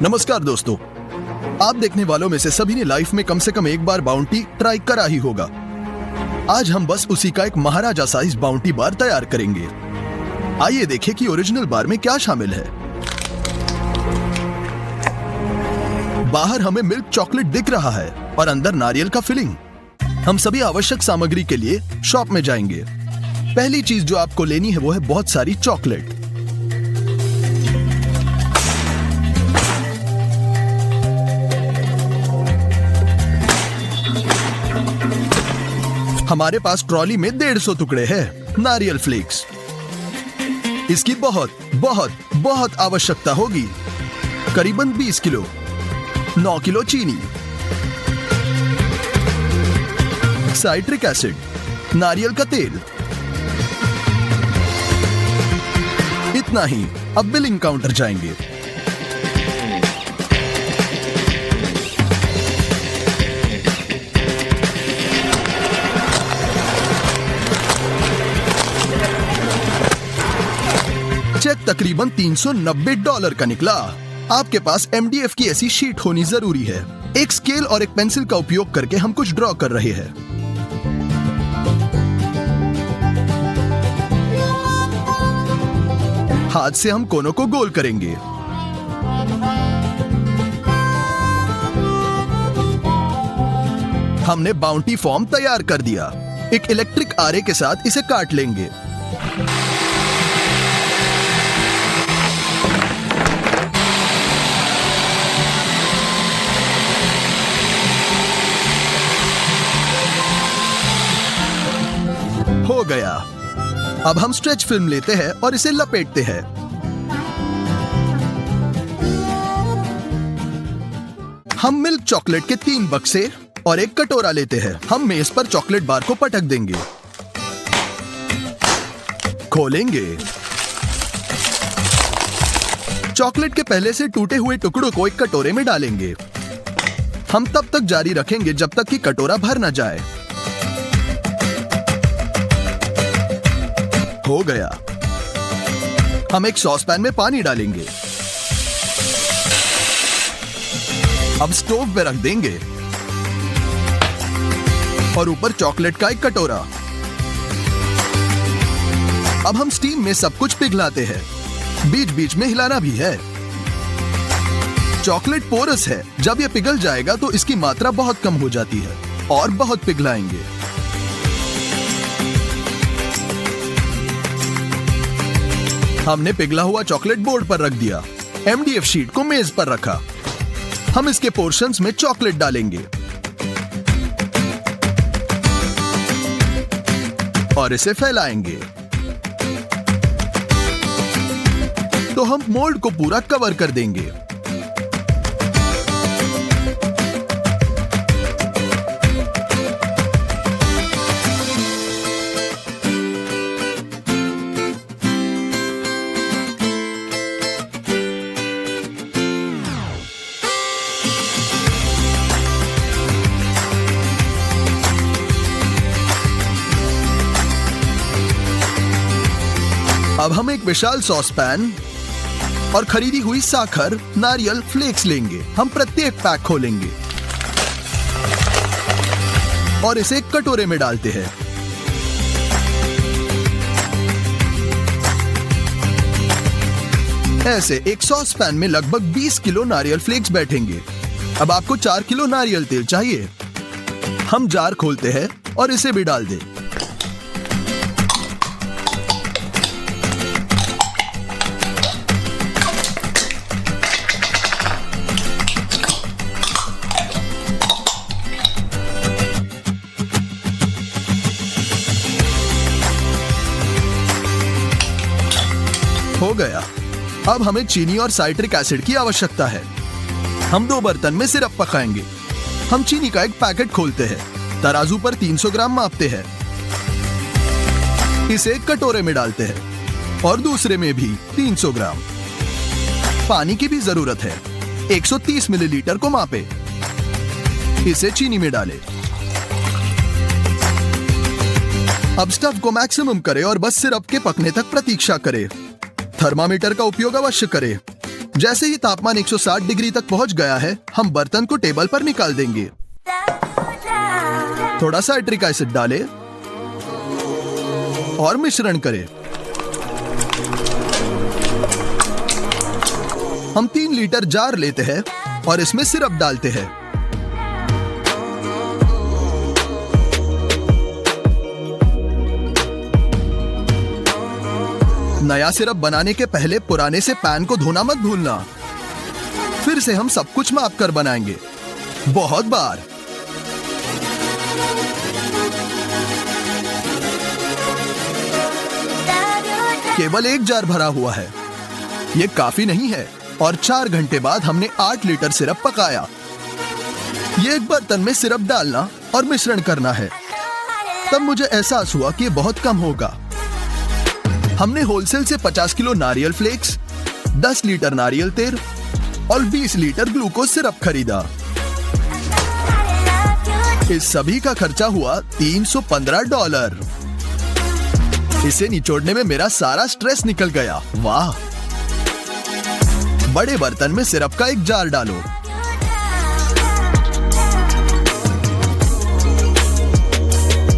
नमस्कार दोस्तों, आप देखने वालों में से सभी ने लाइफ में कम से कम एक बार बाउंटी ट्राई करा ही होगा। आज हम बस उसी का एक महाराजा साइज बाउंटी बार तैयार करेंगे। आइए देखें कि ओरिजिनल बार में क्या शामिल है। बाहर हमें मिल्क चॉकलेट दिख रहा है और अंदर नारियल का फिलिंग। हम सभी आवश्यक सामग्री के लिए शॉप में जाएंगे। पहली चीज जो आपको लेनी है वो है बहुत सारी चॉकलेट। हमारे पास ट्रॉली में 150 टुकड़े हैं नारियल फ्लेक्स। इसकी बहुत बहुत बहुत आवश्यकता होगी। करीबन 20 किलो, 9 किलो चीनी, साइट्रिक एसिड, नारियल का तेल। इतना ही। अब बिलिंग काउंटर जाएंगे। चेक तकरीबन $390 का निकला। आपके पास MDF की ऐसी शीट होनी जरूरी है। एक स्केल और एक पेंसिल का उपयोग करके हम कुछ ड्रॉ कर रहे हैं। हाथ से हम कोनों को गोल करेंगे। हमने बाउंटी फॉर्म तैयार कर दिया। एक इलेक्ट्रिक आरे के साथ इसे काट लेंगे। हो गया। अब हम स्ट्रेच फिल्म लेते हैं और इसे लपेटते हैं। हम मिल्क चॉकलेट के 3 बक्से और एक कटोरा लेते हैं। हम मेज पर चॉकलेट बार को पटक देंगे, खोलेंगे। चॉकलेट के पहले से टूटे हुए टुकड़ों को एक कटोरे में डालेंगे। हम तब तक जारी रखेंगे जब तक कि कटोरा भर न जाए। हो गया। हम एक सॉस पैन में पानी डालेंगे। अब स्टोव पे रख देंगे और ऊपर चॉकलेट का एक कटोरा। अब हम स्टीम में सब कुछ पिघलाते हैं। बीच बीच में हिलाना भी है। चॉकलेट पोरस है। जब यह पिघल जाएगा तो इसकी मात्रा बहुत कम हो जाती है और बहुत पिघलाएंगे। हमने पिघला हुआ चॉकलेट बोर्ड पर रख दिया। MDF शीट को मेज पर रखा। हम इसके पोर्शंस में चॉकलेट डालेंगे और इसे फैलाएंगे। तो हम मोल्ड को पूरा कवर कर देंगे। अब हम एक विशाल सॉस पैन और खरीदी हुई साखर, नारियल फ्लेक्स लेंगे। हम प्रत्येक पैक खोलेंगे और इसे एक कटोरे में डालते हैं। ऐसे एक सॉस पैन में लगभग 20 किलो नारियल फ्लेक्स बैठेंगे। अब आपको 4 किलो नारियल तेल चाहिए। हम जार खोलते हैं और इसे भी डाल दें। हो गया। अब हमें चीनी और साइट्रिक एसिड की आवश्यकता है। हम 2 बर्तन में सिरप पकाएंगे। हम चीनी का एक पैकेट खोलते हैं। तराजू पर 300 ग्राम मापते हैं। इसे एक कटोरे में डालते हैं और दूसरे में भी 300 ग्राम। पानी की भी जरूरत है। 130 मिलीलीटर को मापे। इसे चीनी में डालें। अब स्टफ को मैक्सिमम करें और बस सिरप के पकने तक प्रतीक्षा करें। थर्मामीटर का उपयोग अवश्य करें। जैसे ही तापमान 160 डिग्री तक पहुंच गया है, हम बर्तन को टेबल पर निकाल देंगे। थोड़ा सा सिट्रिक एसिड डालें और मिश्रण करें। हम 3 लीटर जार लेते हैं और इसमें सिरप डालते हैं। नया सिरप बनाने के पहले पुराने से पैन को धोना मत भूलना। फिर से हम सब कुछ माप कर बनाएंगे, बहुत बार। केवल 1 जार भरा हुआ है, ये काफी नहीं है। और 4 घंटे बाद हमने 8 लीटर सिरप पकाया। ये एक बर्तन में सिरप डालना और मिश्रण करना है। तब मुझे एहसास हुआ कि ये बहुत कम होगा। हमने होलसेल से 50 किलो नारियल फ्लेक्स, 10 लीटर नारियल तेल और 20 लीटर ग्लूकोज सिरप खरीदा। इस सभी का खर्चा हुआ $315। इसे निचोड़ने में मेरा सारा स्ट्रेस निकल गया। वाह! बड़े बर्तन में सिरप का एक जार डालो।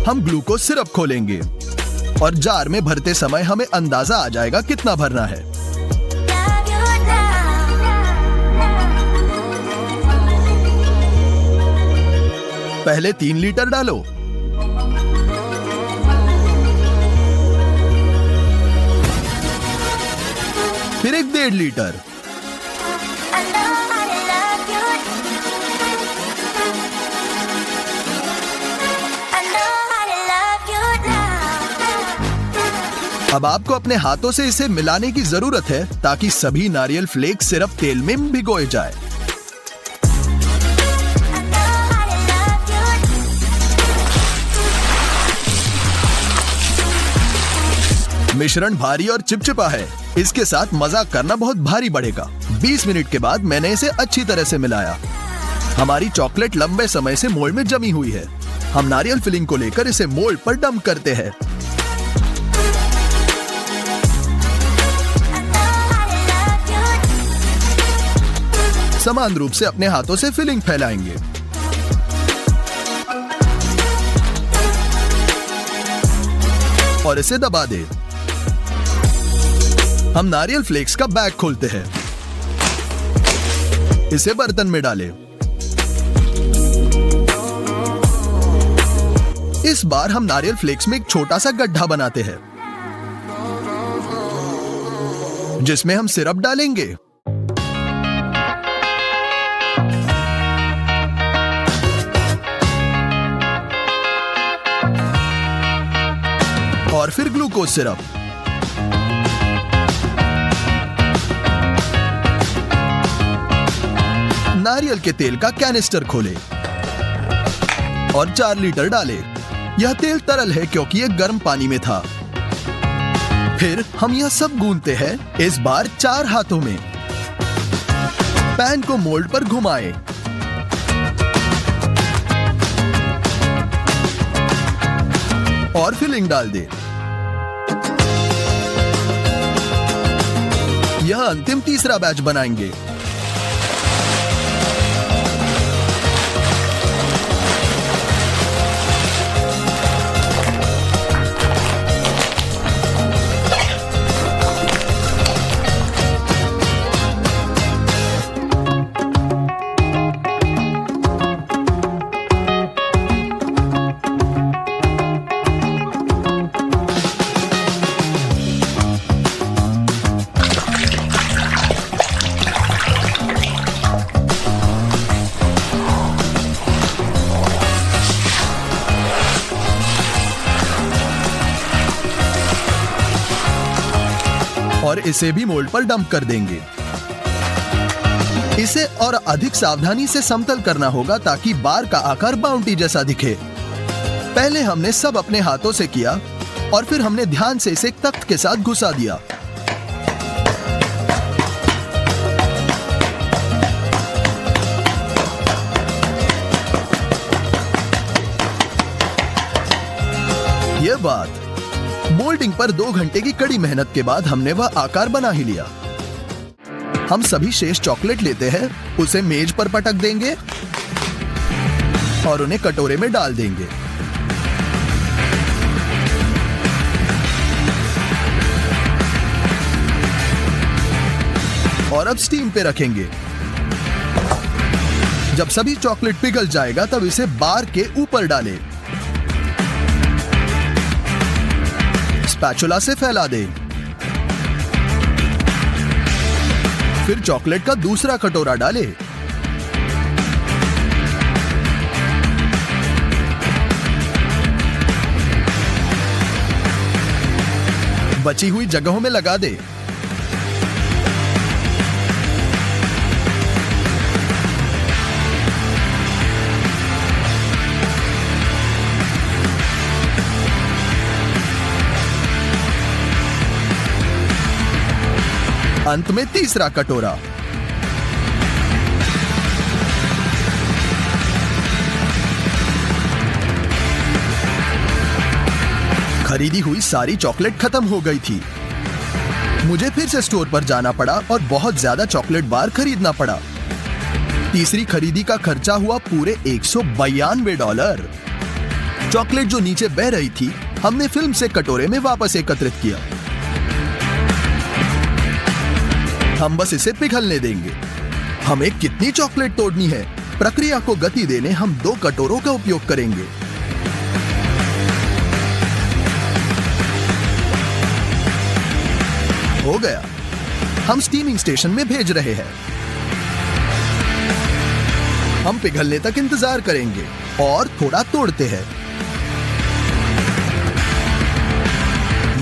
हम ग्लूकोज सिरप खोलेंगे और जार में भरते समय हमें अंदाजा आ जाएगा कितना भरना है। पहले 3 लीटर डालो, फिर एक 1.5 लीटर, अब आपको अपने हाथों से इसे मिलाने की जरूरत है ताकि सभी नारियल फ्लेक्स सिरप तेल में भिगोए जाए। मिश्रण भारी और चिपचिपा है, इसके साथ मजाक करना बहुत भारी बढ़ेगा। 20 मिनट के बाद मैंने इसे अच्छी तरह से मिलाया। हमारी चॉकलेट लंबे समय से मोल्ड में जमी हुई है। हम नारियल फिलिंग को लेकर इसे मोल्ड पर डंप करते हैं। समान रूप से अपने हाथों से फिलिंग फैलाएंगे। और इसे दबा दें। हम नारियल फ्लेक्स का बैग खोलते हैं। इसे बर्तन में डालें। इस बार हम नारियल फ्लेक्स में एक छोटा सा गड्ढा बनाते हैं जिसमें हम सिरप डालेंगे। और फिर ग्लूकोज सिरप। नारियल के तेल का कैनिस्टर खोलें और 4 लीटर डालें। यह तेल तरल है क्योंकि यह गर्म पानी में था। फिर हम यह सब गूंथते हैं, इस बार 4 हाथों में। पैन को मोल्ड पर घुमाएं। और फिलिंग डाल दें। यह अंतिम तीसरा बैच बनाएंगे। और इसे भी मोल्ड पर डंप कर देंगे। इसे और अधिक सावधानी से समतल करना होगा ताकि बार का आकार बाउंटी जैसा दिखे। पहले हमने सब अपने हाथों से किया और फिर हमने ध्यान से इसे एक तख्त के साथ घुसा दिया। यह बात मोल्डिंग पर 2 घंटे की कड़ी मेहनत के बाद हमने वह आकार बना ही लिया। हम सभी शेष चॉकलेट लेते हैं, उसे मेज पर पटक देंगे और उन्हें कटोरे में डाल देंगे। और अब स्टीम पे रखेंगे। जब सभी चॉकलेट पिघल जाएगा तब इसे बार के ऊपर डालें। स्पैचुला से फैला दें। फिर चॉकलेट का दूसरा कटोरा डालें। बची हुई जगहों में लगा दें। अंत में तीसरा कटोरा। खरीदी हुई सारी चॉकलेट खत्म हो गई थी। मुझे फिर से स्टोर पर जाना पड़ा और बहुत ज्यादा चॉकलेट बार खरीदना पड़ा। तीसरी खरीदी का खर्चा हुआ पूरे $192। चॉकलेट जो नीचे बह रही थी हमने फिल्म से कटोरे में वापस एकत्रित किया। हम बस इसे पिघलने देंगे। हमें कितनी चॉकलेट तोड़नी है, प्रक्रिया को गति देने हम 2 कटोरों का उपयोग करेंगे। हो गया। हम स्टीमिंग स्टेशन में भेज रहे हैं। हम पिघलने तक इंतजार करेंगे और थोड़ा तोड़ते हैं।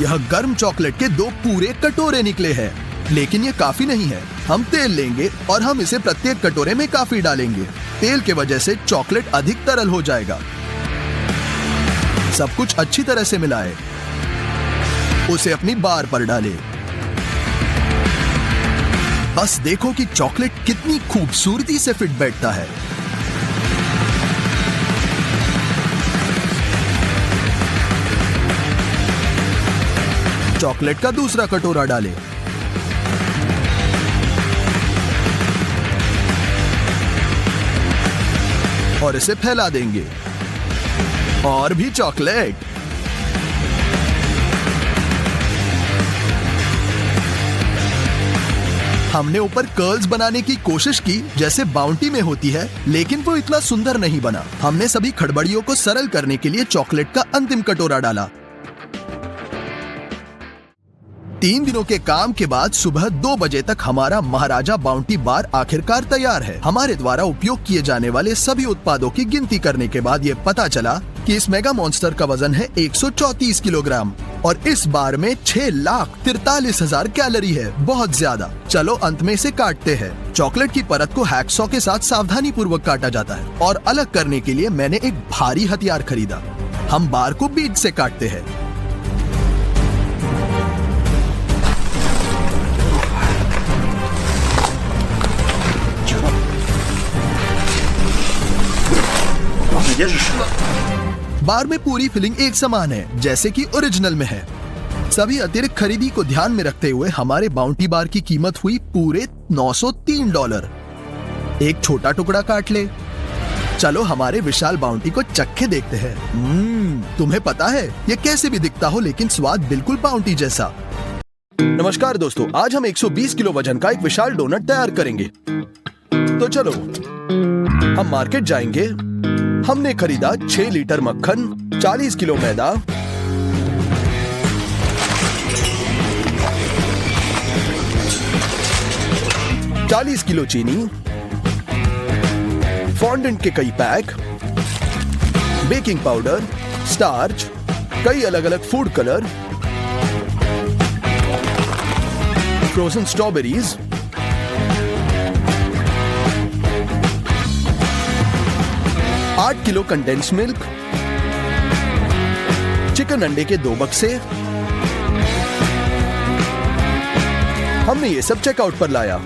यह गर्म चॉकलेट के 2 पूरे कटोरे निकले हैं, लेकिन यह काफी नहीं है। हम तेल लेंगे और हम इसे प्रत्येक कटोरे में काफी डालेंगे। तेल के वजह से चॉकलेट अधिक तरल हो जाएगा। सब कुछ अच्छी तरह से मिलाएं। उसे अपनी बार पर डालें। बस देखो कि चॉकलेट कितनी खूबसूरती से फिट बैठता है। चॉकलेट का दूसरा कटोरा डालें। और इसे फैला देंगे। और भी चॉकलेट। हमने ऊपर कर्ल्स बनाने की कोशिश की जैसे बाउंटी में होती है, लेकिन वो इतना सुंदर नहीं बना। हमने सभी खड़बड़ियों को सरल करने के लिए चॉकलेट का अंतिम कटोरा डाला। 3 दिनों के काम के बाद सुबह 2 बजे तक हमारा महाराजा बाउंटी बार आखिरकार तैयार है। हमारे द्वारा उपयोग किए जाने वाले सभी उत्पादों की गिनती करने के बाद ये पता चला कि इस मेगा मॉन्स्टर का वजन है 134 किलोग्राम और इस बार में 6,43,000 कैलोरी है। बहुत ज्यादा। चलो अंत में इसे काटते हैं। चॉकलेट की परत को हैक्सॉ के साथ सावधानी पूर्वक काटा जाता है और अलग करने के लिए मैंने एक भारी हथियार खरीदा। हम बार को बीच से काटते हैं। बार में पूरी फिलिंग एक समान है, जैसे कि ओरिजिनल में है। सभी अतिरिक्त खरीदी को ध्यान में रखते हुए हमारे बाउंटी बार की कीमत हुई पूरे $903। एक छोटा टुकड़ा काट ले। चलो हमारे विशाल बाउंटी को चखे देखते हैं। तुम्हें पता है ये कैसे भी दिखता हो, लेकिन स्वाद बिल्कुल बाउंटी जैसा। नमस्कार दोस्तों, आज हम 120 किलो वजन का एक विशाल डोनट तैयार करेंगे। तो चलो हम मार्केट जाएंगे। हमने खरीदा 6 लीटर मक्खन, 40 किलो मैदा, 40 किलो चीनी, फॉन्डेंट के कई पैक, बेकिंग पाउडर, स्टार्च, कई अलग अलग फूड कलर, फ्रोजन स्ट्रॉबेरीज, आठ किलो कंडेंस मिल्क, चिकन अंडे के 2 बक्से। हमने ये सब चेकआउट पर लाया।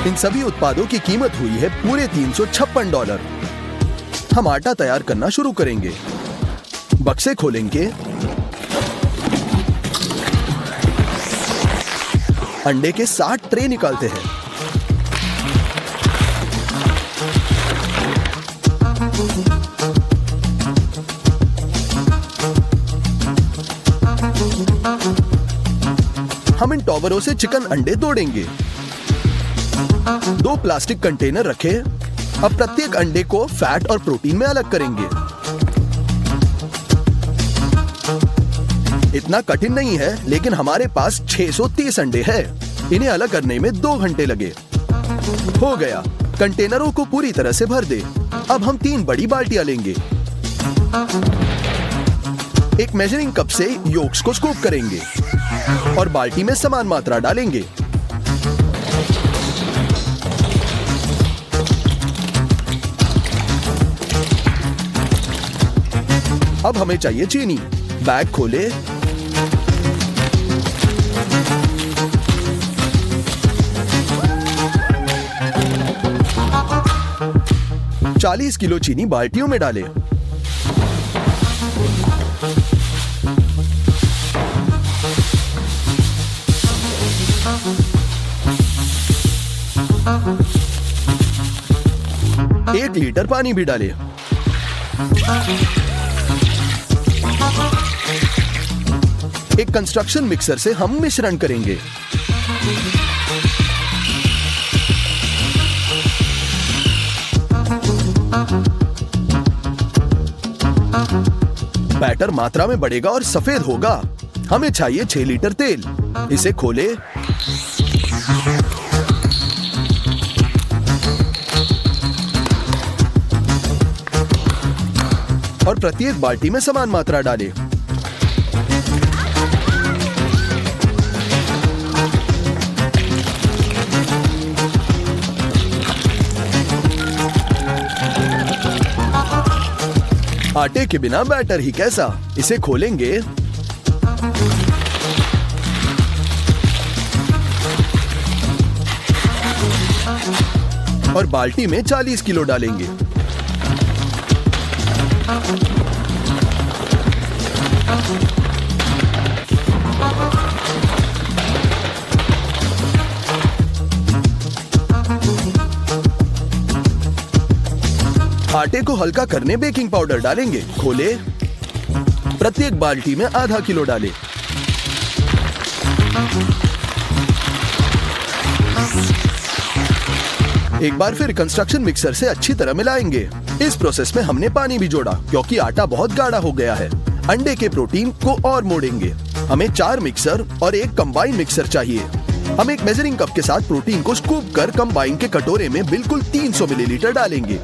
इन सभी उत्पादों की कीमत हुई है पूरे $356। हम आटा तैयार करना शुरू करेंगे। बक्से खोलेंगे, अंडे के 60 ट्रे निकालते हैं। हम इन टॉवरों से चिकन अंडे तोड़ेंगे। 2 प्लास्टिक कंटेनर रखे। अब प्रत्येक अंडे को फैट और प्रोटीन में अलग करेंगे। इतना कठिन नहीं है, लेकिन हमारे पास 630 अंडे हैं। इन्हें अलग करने में 2 घंटे लगे। हो गया। कंटेनरों को पूरी तरह से भर दे। अब हम 3 बड़ी बाल्टियां लेंगे। एक मेजरिंग कप से योक्स को स्कूप करेंगे और बाल्टी में समान मात्रा डालेंगे। अब हमें चाहिए चीनी। बैग खोले। $40 किलो चीनी बाल्टियों में डालें। एक लीटर पानी भी डालें। एक कंस्ट्रक्शन मिक्सर से हम मिश्रण करेंगे। बैटर मात्रा में बढ़ेगा और सफेद होगा। हमें चाहिए 6 लीटर तेल। इसे खोले। और प्रत्येक बाल्टी में समान मात्रा डालें। आटे के बिना बैटर ही कैसा। इसे खोलेंगे। और बाल्टी में 40 किलो डालेंगे। आटे को हल्का करने बेकिंग पाउडर डालेंगे। खोले। प्रत्येक बाल्टी में आधा किलो डालें। एक बार फिर कंस्ट्रक्शन मिक्सर से अच्छी तरह मिलाएंगे। इस प्रोसेस में हमने पानी भी जोड़ा क्योंकि आटा बहुत गाढ़ा हो गया है। अंडे के प्रोटीन को और मोड़ेंगे। हमें 4 मिक्सर और एक कंबाइन मिक्सर चाहिए। हम एक मेजरिंग कप के साथ प्रोटीन को स्कूप कर कंबाइन के कटोरे में बिल्कुल 300 मिलीलीटर डालेंगे।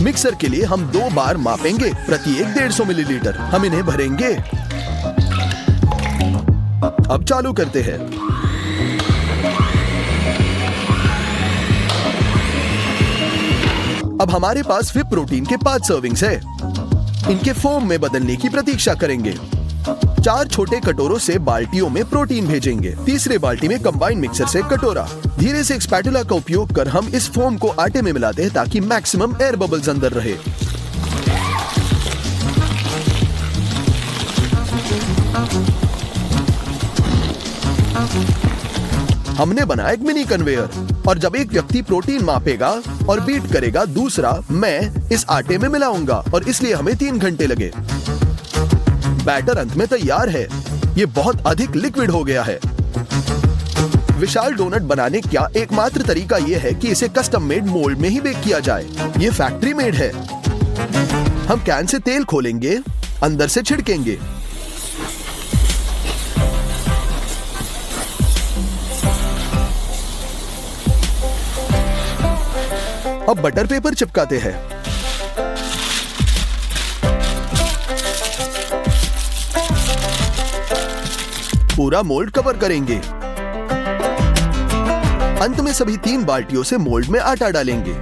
मिक्सर के लिए हम 2 बार मापेंगे, प्रत्येक 150 मिलीलीटर। हम इन्हें भरेंगे। अब चालू करते हैं। अब हमारे पास व्हिप प्रोटीन के 5 सर्विंग्स है। इनके फोम में बदलने की प्रतीक्षा करेंगे। 4 छोटे कटोरों से बाल्टियों में प्रोटीन भेजेंगे। तीसरे बाल्टी में कंबाइन मिक्सर से कटोरा। धीरे से एक स्पैटुला का उपयोग कर हम इस फोम को आटे में मिलाते हैं ताकि मैक्सिमम एयर बबल्स अंदर रहे। हमने बनाया एक मिनी कन्वेयर और जब एक व्यक्ति प्रोटीन मापेगा और बीट करेगा, दूसरा मैं इस आटे में मिलाऊंगा और इसलिए हमें 3 घंटे लगे। बैटर अंत में तैयार है। ये बहुत अधिक लिक्विड हो गया है। विशाल डोनट बनाने का एकमात्र तरीका यह है कि इसे कस्टम मेड मोल्ड में ही बेक किया जाए। ये फैक्ट्री मेड है। हम कैन से तेल खोलेंगे, अंदर से छिड़केंगे। अब बटर पेपर चिपकाते हैं। पूरा मोल्ड कवर करेंगे। अंत में सभी 3 बाल्टियों से मोल्ड में आटा डालेंगे।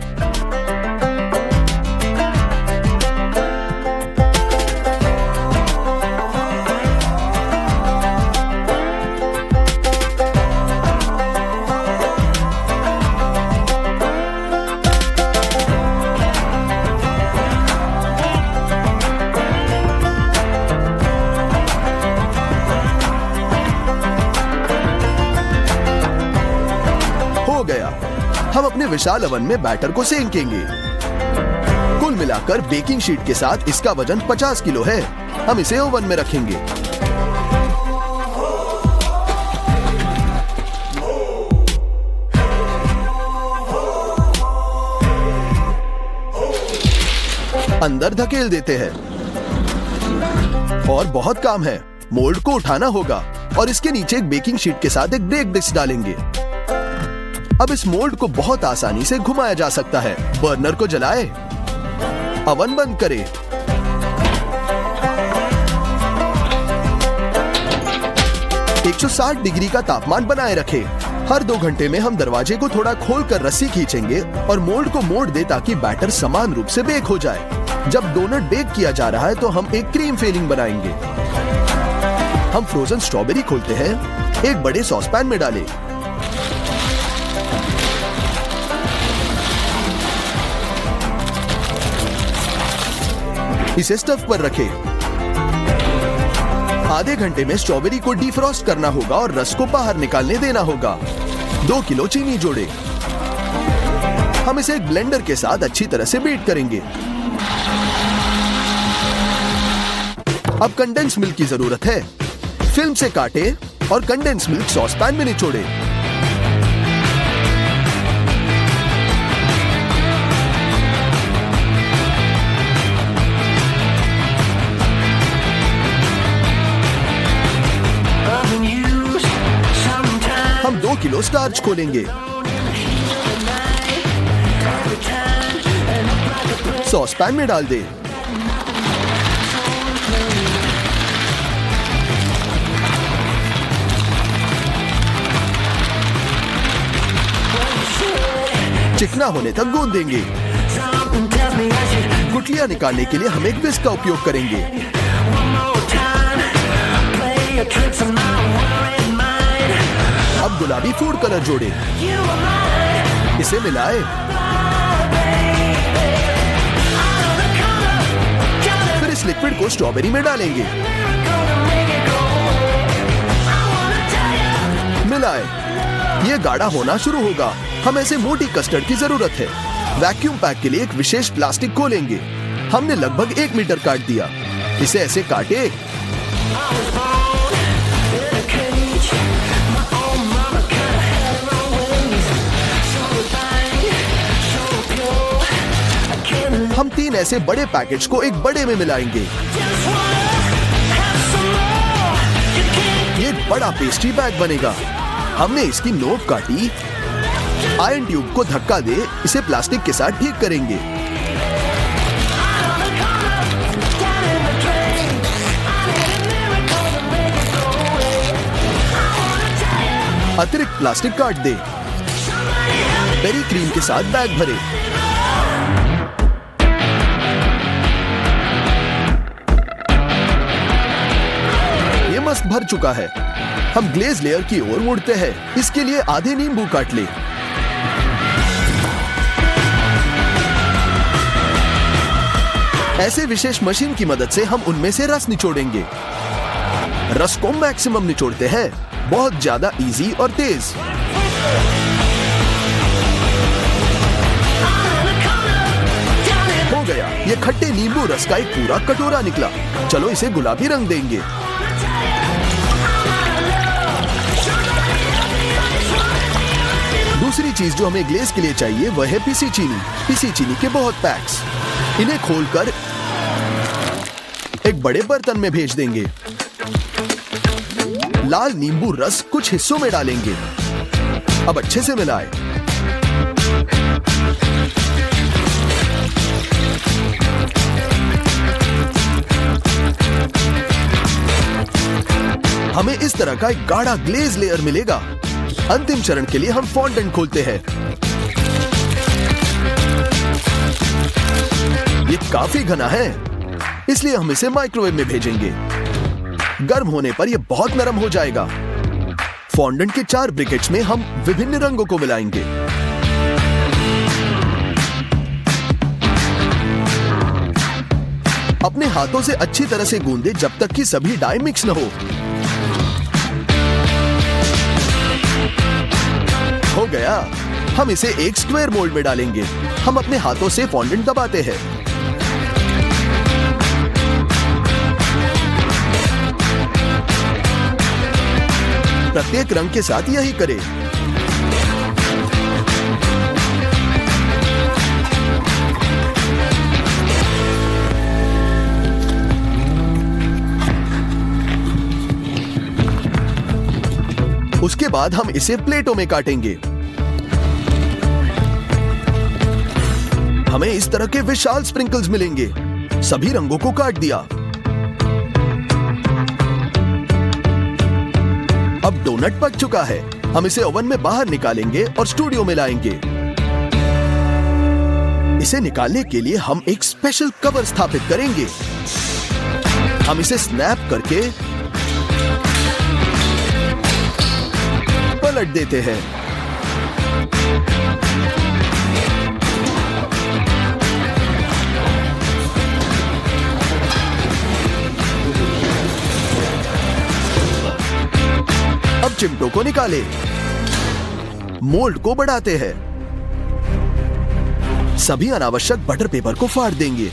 गया। हम अपने विशाल ओवन में बैटर को सेंकेंगे। कुल मिलाकर बेकिंग शीट के साथ इसका वजन 50 किलो है। हम इसे ओवन में रखेंगे। अंदर धकेल देते हैं और बहुत काम है। मोल्ड को उठाना होगा और इसके नीचे एक बेकिंग शीट के साथ एक बेक डिश डालेंगे। अब इस मोल्ड को बहुत आसानी से घुमाया जा सकता है। बर्नर को जलाएं, ओवन बंद करें। एक 160 डिग्री का तापमान बनाए रखें। हर 2 घंटे में हम दरवाजे को थोड़ा खोलकर रस्सी खींचेंगे और मोल्ड को मोड़ दे ताकि बैटर समान रूप से बेक हो जाए। जब डोनट बेक किया जा रहा है तो हम एक क्रीम फिलिंग बनाएंगे। हम फ्रोजन स्ट्रॉबेरी खोलते हैं, एक बड़े सॉसपैन में डालें। इसे स्टफ पर रखें। आधे घंटे में स्ट्रॉबेरी को डीफ्रॉस्ट करना होगा और रस को बाहर निकालने देना होगा। 2 किलो चीनी जोड़ें। हम इसे एक ब्लेंडर के साथ अच्छी तरह से बीट करेंगे। अब कंडेंस मिल्क की जरूरत है। फिल्म से काटें और कंडेंस मिल्क सॉस पैन में निचोड़ें। हम 2 किलो स्टार्च खोलेंगे। सॉस पैन में डाल दें। चिकना होने तक गूंद देंगे। गुठलियां निकालने के लिए हम एक विस्क का उपयोग करेंगे। अब गुलाबी फूड कलर जोड़ें। इसे मिलाएं। फिर इस लिक्विड को स्ट्रॉबेरी में डालेंगे। मिलाएं। ये गाढ़ा होना शुरू होगा। हमें ऐसे मोटी कस्टर्ड की जरूरत है। वैक्यूम पैक के लिए एक विशेष प्लास्टिक खोलेंगे। हमने लगभग 1 मीटर काट दिया। इसे ऐसे काटे। हम 3 ऐसे बड़े पैकेट्स को एक बड़े में मिलाएंगे। ये एक बड़ा पेस्ट्री बैग बनेगा। हमने इसकी नोक काटी। आयरन ट्यूब को धक्का दे, इसे प्लास्टिक के साथ ठीक करेंगे। अतिरिक्त प्लास्टिक काट दे। बेरी क्रीम के साथ बैग भरे। ये मस्त भर चुका है। हम ग्लेज लेयर की ओर मुड़ते हैं। इसके लिए आधे नींबू काट ले। ऐसे विशेष मशीन की मदद से हम उनमें से रस निचोड़ेंगे। रस को मैक्सिमम निचोड़ते हैं, बहुत ज्यादा इजी और तेज। हो गया, ये खट्टे नींबू रस का एक पूरा कटोरा निकला। चलो इसे गुलाबी रंग देंगे। दूसरी चीज जो हमें ग्लेज के लिए चाहिए वह है पीसी चीनी। पीसी चीनी के बहुत पैक्स। इन्हें खोलकर एक बड़े बर्तन में भेज देंगे। लाल नींबू रस कुछ हिस्सों में डालेंगे। अब अच्छे से मिलाएं। हमें इस तरह का एक गाढ़ा ग्लेज लेयर मिलेगा। अंतिम चरण के लिए हम फॉन्डेंट खोलते हैं। ये काफी घना है, इसलिए हम इसे माइक्रोवेव में भेजेंगे। गर्म होने पर यह बहुत नरम हो जाएगा। फॉन्डेंट के 4 ब्रिकेट्स में हम विभिन्न रंगों को मिलाएंगे। अपने हाथों से अच्छी तरह से गूंदे जब तक कि सभी डाई मिक्स न हो गया। हम इसे एक स्क्वायर मोल्ड में डालेंगे। हम अपने हाथों से फॉन्डेंट दबाते हैं। प्रत्येक रंग के साथ यही करें। उसके बाद हम इसे प्लेटों में काटेंगे। हमें इस तरह के विशाल स्प्रिंकल्स मिलेंगे। सभी रंगों को काट दिया। अब डोनट पक चुका है। हम इसे ओवन में बाहर निकालेंगे और स्टूडियो में लाएंगे। इसे निकालने के लिए हम एक स्पेशल कवर स्थापित करेंगे। हम इसे स्नैप करके पलट देते हैं। अब चिमटों को निकाले, मोल्ड को बढ़ाते हैं। सभी अनावश्यक बटर पेपर को फाड़ देंगे।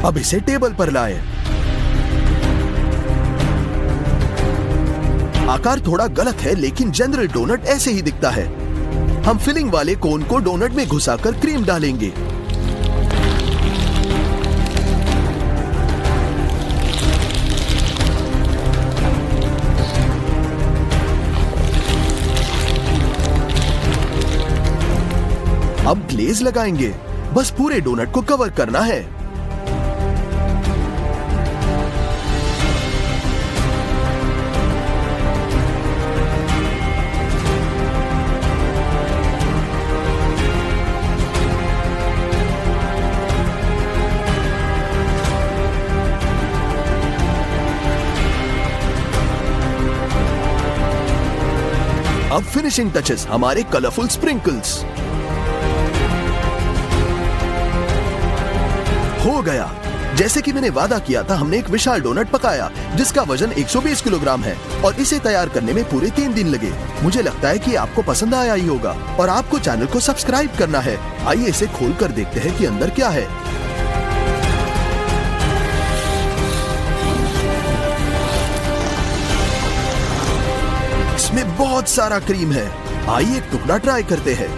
अब इसे टेबल पर लाएं। आकार थोड़ा गलत है, लेकिन जनरल डोनट ऐसे ही दिखता है। हम फिलिंग वाले कोन को डोनट में घुसाकर क्रीम डालेंगे। अब ग्लेज लगाएंगे। बस पूरे डोनट को कवर करना है। अब फिनिशिंग टचेस, हमारे कलरफुल स्प्रिंकल्स। हो गया। जैसे कि मैंने वादा किया था, हमने एक विशाल डोनट पकाया जिसका वजन 120 किलोग्राम है और इसे तैयार करने में पूरे 3 दिन लगे। मुझे लगता है कि आपको पसंद आया ही होगा और आपको चैनल को सब्सक्राइब करना है। आइए इसे खोलकर देखते हैं कि अंदर क्या है। इसमें बहुत सारा क्रीम है। आइए एक टुकड़ा ट्राई करते हैं।